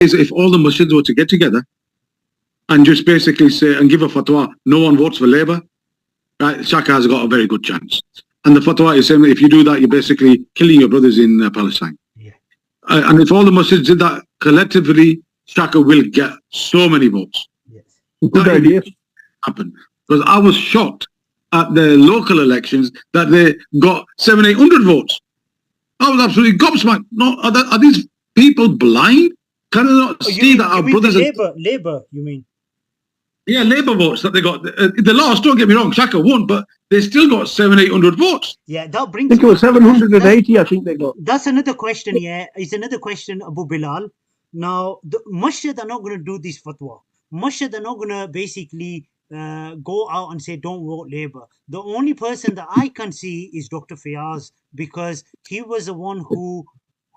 is if all the masjids were to get together and just basically say and give a fatwa, no one votes for Labour, right? Shaka has got a very good chance. And the fatwa is saying that if you do that, you're basically killing your brothers in Palestine. Yeah. And if all the masjids did that collectively, Shaka will get so many votes. Yes. Good idea. Happen. Because I was shocked at the local elections that they got 700-800 votes. I was absolutely gobsmacked. No, are these people blind? Can they not see that our brothers Labour, you mean? Yeah, Labour votes that they got. The lost, don't get me wrong, Shaka won, but they still got 700-800 votes. Yeah, that brings. I think it was 780. I think they got. That's another question. Yeah, it's another question, Abu Bilal. Now, the masjid are not going to do this fatwa. Masjid are not going to basically go out and say don't vote Labour. The only person that I can see is Dr. Fiaz, because he was the one who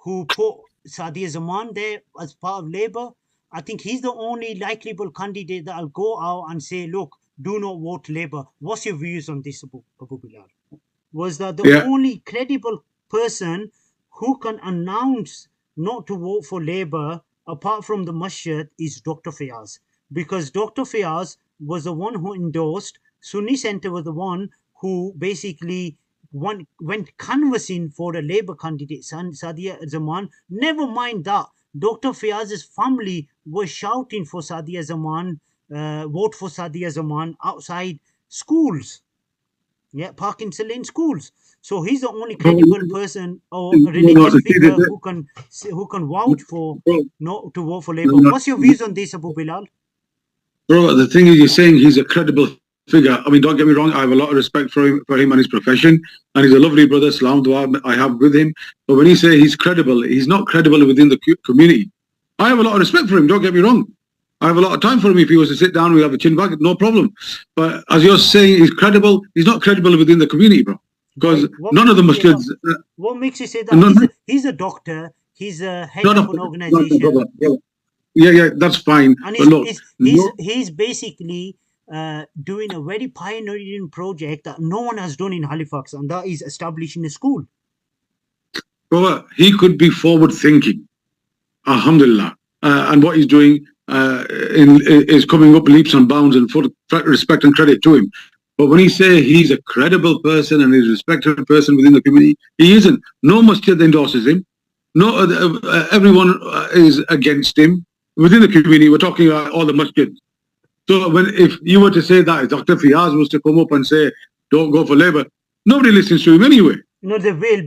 put Sadia Zaman there as part of Labour. I think he's the only likable candidate that'll go out and say, look, do not vote Labour. What's your views on this, Abu Bilal? Was that the only credible person who can announce not to vote for Labour apart from the masjid is Dr. Fiaz, because Dr. Fiaz was the one who endorsed. Sunni Centre was the one who basically went canvassing for a Labour candidate, Sadia Zaman. Never mind that, Dr. Fiaz's family was shouting for Sadia Zaman, vote for Sadia Zaman outside schools. Yeah, Parkinson Lane schools. So he's the only credible person or religious figure who can vouch for not to vote for Labour. What's your views on this, Abu Bilal? Bro, the thing is, you're saying he's a credible figure. I mean, don't get me wrong, I have a lot of respect for him and his profession, and he's a lovely brother, Salam Dua I have with him. But when you say he's credible, he's not credible within the community. I have a lot of respect for him, don't get me wrong. I have a lot of time for him. If he was to sit down, we'll have a chin back, no problem. But as you're saying, he's credible, he's not credible within the community, bro. Because none of the masjids... What makes you say that? He's a doctor, he's a head of an organization. Yeah, that's fine. And but look, he's basically doing a very pioneering project that no one has done in Halifax, and that is establishing a school. Brother, he could be forward-thinking, alhamdulillah. And what he's doing is coming up leaps and bounds, and full respect and credit to him. But when he say he's a credible person and he's a respected person within the community, he isn't. No masjid endorses him. No, everyone is against him. Within the community, we're talking about all the masjids. So if you were to say that, if Dr. Fiaz was to come up and say, don't go for Labour, nobody listens to him anyway. No, they will,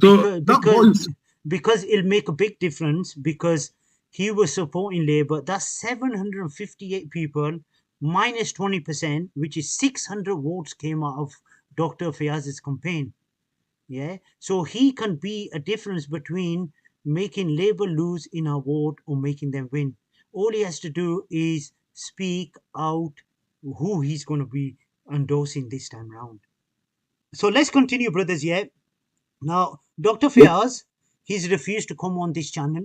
because it'll make a big difference, because he was supporting Labour. That's 758 people, minus 20%, which is 600 votes came out of Dr. Fiaz's campaign. Yeah, so he can be a difference between making Labour lose in a vote or making them win. All he has to do is speak out who he's going to be endorsing this time round. So let's continue, brothers. Yeah. Now, Dr. Fiaz, he's refused to come on this channel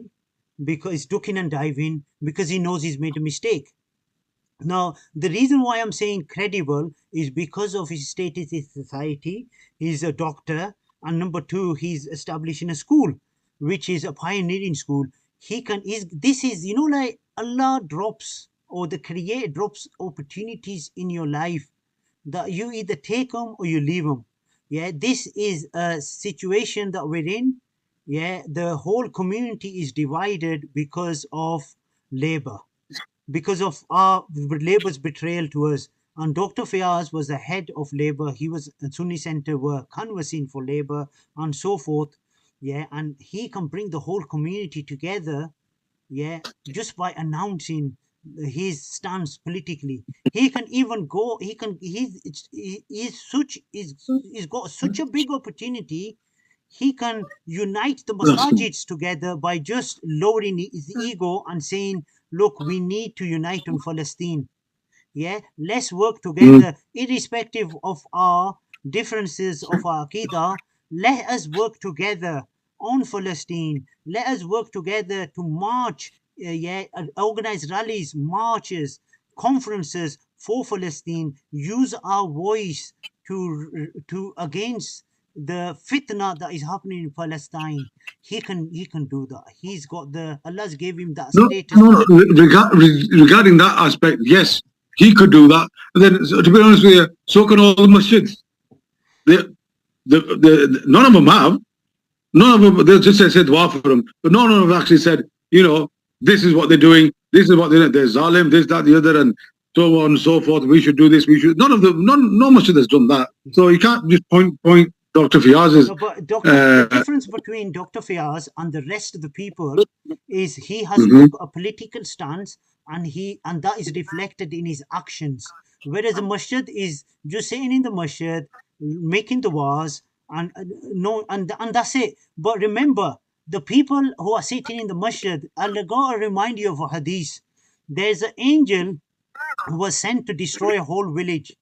because he's ducking and diving, because he knows he's made a mistake. Now, the reason why I'm saying credible is because of his status in society. He's a doctor, and number two, he's establishing a school, which is a pioneering school. This is, like Allah drops, or the Creator drops opportunities in your life that you either take them or you leave them. Yeah, this is a situation that we're in. Yeah, the whole community is divided because of Labour, because of Labour's betrayal to us. And Dr. Fiaz was the head of Labour. He was at Sunni Centre, were canvassing for Labour and so forth. Yeah, and he can bring the whole community together. Yeah, just by announcing his stance politically. He can even go. He's got such a big opportunity. He can unite the masajids together by just lowering his ego and saying, look, we need to unite on Palestine. Yeah, let's work together, irrespective of our differences of our Aqidah. Let us work together on Palestine. Let us work together to march, organize rallies, marches, conferences for Palestine. Use our voice to against the fitna that is happening in Palestine, he can do that. He's got Allah's gave him that status. Regarding that aspect, yes, he could do that. And then, to be honest with you, so can all the masjids. None of them have. None of them, they just said dua for them. But none of them have actually said, this is what they're doing, this is what they're doing, there's zalim, this, that, the other, and so on and so forth. We should do this, we should. None of them, no masjid has done that. So you can't just point Dr. Fiaz's. No, but the difference between Dr. Fiaz and the rest of the people is he has a political stance, and that is reflected in his actions. Whereas the masjid is just sitting in the masjid, making the waz, and that's it. But remember, the people who are sitting in the masjid, I'll go and remind you of a hadith. There's an angel who was sent to destroy a whole village.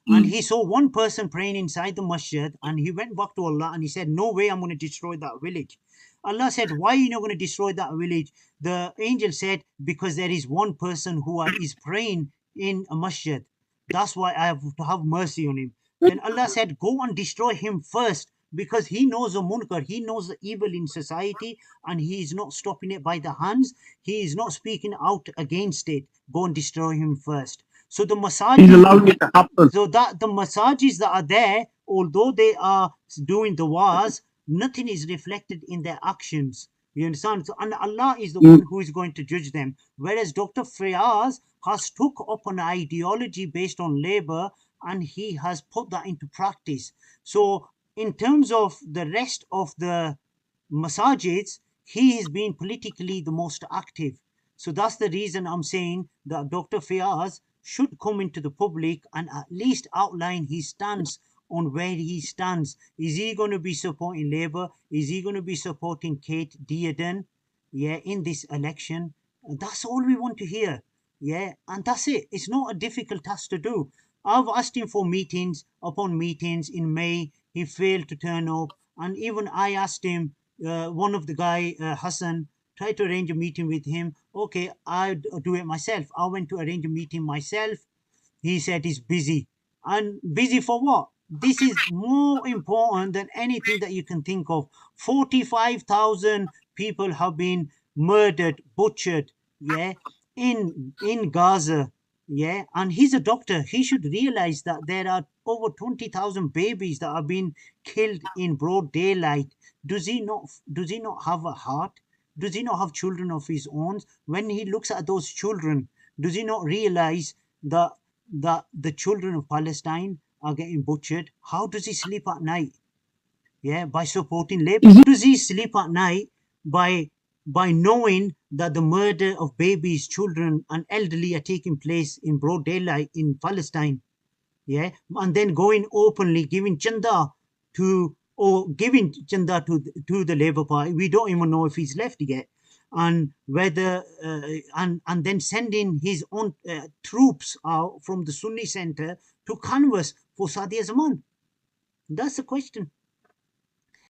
And he saw one person praying inside the masjid, and he went back to Allah and he said, no way I'm going to destroy that village. Allah said, why are you not going to destroy that village? The angel said, because there is one person who is praying in a masjid. That's why I have to have mercy on him. Then Allah said, go and destroy him first, because he knows the munkar, he knows the evil in society, and he is not stopping it by the hands. He is not speaking out against it. Go and destroy him first. So the masajid, he's allowing it to happen. So that the masajid that are there, although they are doing the wars, nothing is reflected in their actions. You understand? So, and Allah is the one who is going to judge them. Whereas Dr. Fiaz has took up an ideology based on labor, and he has put that into practice. So in terms of the rest of the masajids, he has been politically the most active. So that's the reason I'm saying that Dr. Fiaz should come into the public and at least outline his stance on where he stands. Is he going to be supporting Labour? Is he going to be supporting Kate Dearden, in this election? That's all we want to hear, and that's it. It's not a difficult task to do. I've asked him for meetings upon meetings in May. He failed to turn up, and even I asked him, one of the guy, Hassan, tried to arrange a meeting with him. Okay, I'll do it myself. I went to arrange a meeting myself. He said he's busy. And busy for what? This is more important than anything that you can think of. 45,000 people have been murdered, butchered, in Gaza. And he's a doctor. He should realize that there are over 20,000 babies that have been killed in broad daylight. Does he not have a heart? Does he not have children of his own? When he looks at those children, does he not realize that the children of Palestine are getting butchered? How does he sleep at night? By supporting labor. Does he sleep at night by knowing that the murder of babies, children, and elderly are taking place in broad daylight in Palestine? And then going openly giving chanda to the Labour Party. We don't even know if he's left yet, and whether and then sending his own troops out from the Sunni centre to canvass for Sadia Zaman. That's the question.